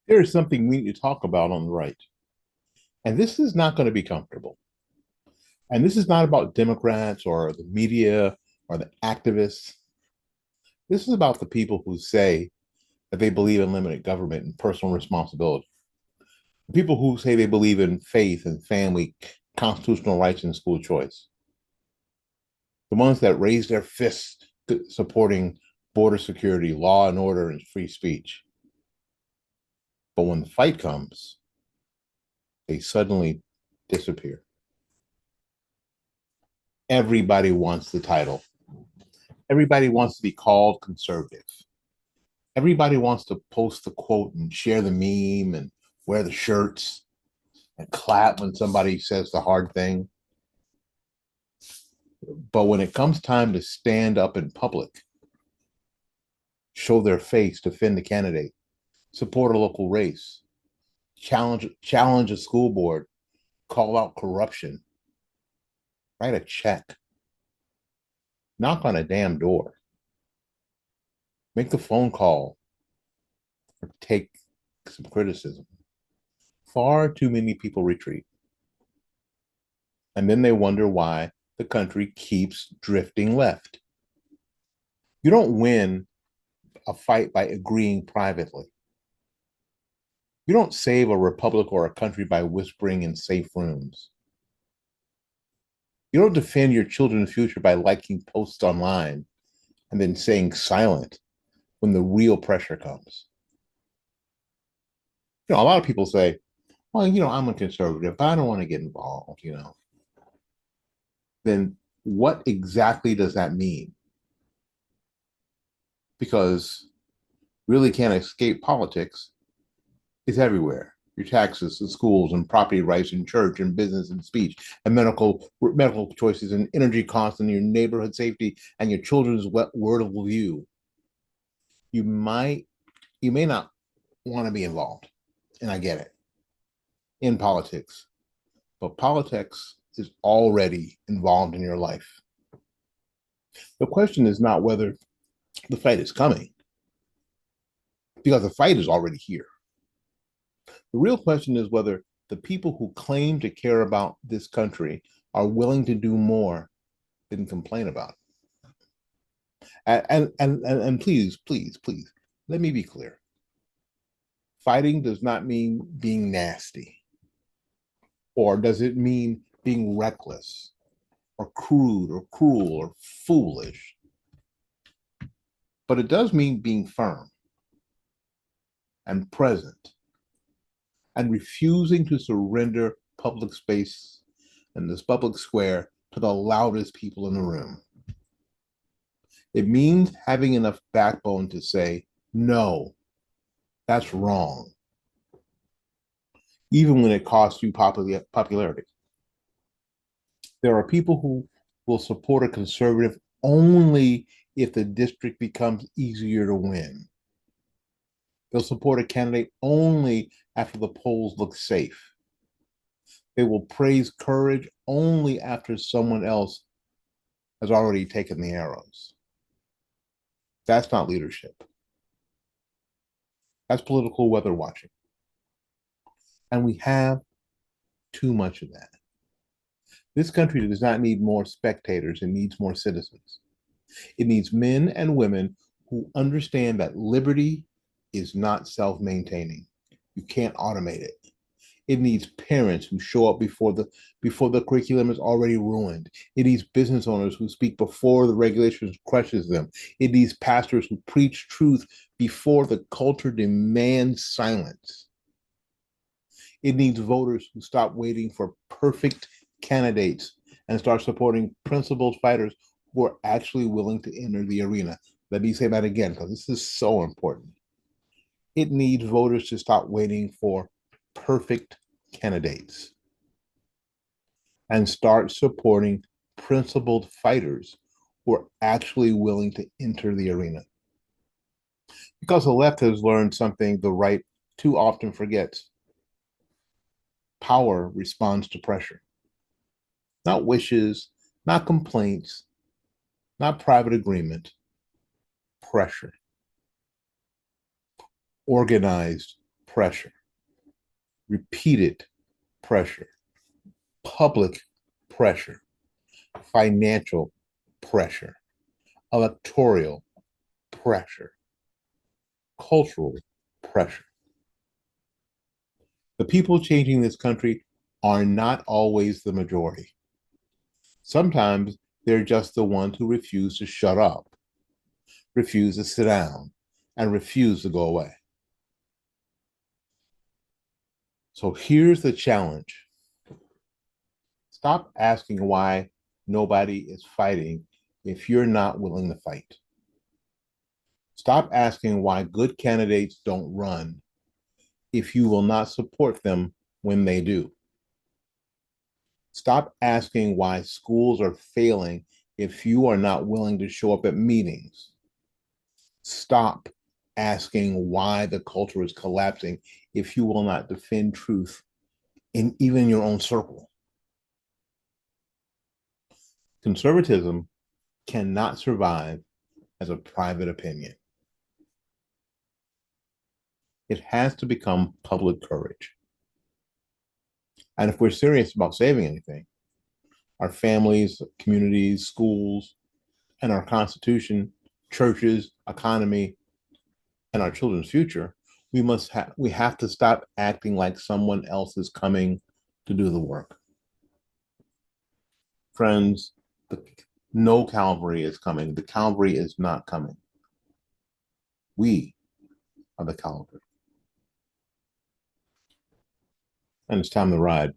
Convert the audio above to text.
There is something we need to talk about on the right. And this is not going to be comfortable. And this is not about Democrats or the media or the activists. This is about the people who say that they believe in limited government and personal responsibility. The people who say they believe in faith and family, constitutional rights, and school choice. The ones that raise their fists supporting border security, law and order, and free speech. But when the fight comes, they suddenly disappear. Everybody wants the title. Everybody wants to be called conservative. Everybody wants to post the quote and share the meme and wear the shirts and clap when somebody says the hard thing. But when it comes time to stand up in public, show their face, defend the candidate, support a local race, challenge a school board, call out corruption, write a check, knock on a damn door, make the phone call, or take some criticism. Far too many people retreat. And then they wonder why the country keeps drifting left. You don't win a fight by agreeing privately. You don't save a republic or a country by whispering in safe rooms. You don't defend your children's future by liking posts online and then staying silent when the real pressure comes. A lot of people say, well, I'm a conservative, but I don't want to get involved. Then what exactly does that mean? Because really can't escape politics is everywhere. Your taxes and schools and property rights and church and business and speech and medical choices and energy costs and your neighborhood safety and your children's word of view. You might, you may not want to be involved, and I get it, in politics, but politics is already involved in your life. The question is not whether the fight is coming, because the fight is already here. The real question is whether the people who claim to care about this country are willing to do more than complain about it. And please, let me be clear. Fighting does not mean being nasty, or does it mean being reckless, or crude, or cruel, or foolish? But it does mean being firm and present and refusing to surrender public space and this public square to the loudest people in the room. It means having enough backbone to say, no, that's wrong, even when it costs you popularity. There are people who will support a conservative only if the district becomes easier to win. They'll support a candidate only after the polls look safe. They will praise courage only after someone else has already taken the arrows. That's not leadership. That's political weather watching. And we have too much of that. This country does not need more spectators, it needs more citizens. It needs men and women who understand that liberty is not self maintaining. You can't automate it. It needs parents who show up before the curriculum is already ruined. It needs business owners who speak before the regulations crushes them. It needs pastors who preach truth before the culture demands silence. It needs voters who stop waiting for perfect candidates and start supporting principled fighters who are actually willing to enter the arena. Let me say that again because this is so important. It needs voters to stop waiting for perfect candidates and start supporting principled fighters who are actually willing to enter the arena. Because the left has learned something the right too often forgets. Power responds to pressure, not wishes, not complaints, not private agreement, pressure, organized pressure, repeated pressure, public pressure, financial pressure, electoral pressure, cultural pressure. The people changing this country are not always the majority. Sometimes they're just the ones who refuse to shut up, refuse to sit down, and refuse to go away. So here's the challenge. Stop asking why nobody is fighting if you're not willing to fight. Stop asking why good candidates don't run if you will not support them when they do. Stop asking why schools are failing if you are not willing to show up at meetings. Stop asking why the culture is collapsing if you will not defend truth in even your own circle. Conservatism cannot survive as a private opinion. It has to become public courage. And if we're serious about saving anything, our families, communities, schools, and our Constitution, churches, economy, and our children's future, we have to stop acting like someone else is coming to do the work. Friends, no Calvary is coming. The Calvary is not coming. We are the Calvary. And it's time to ride.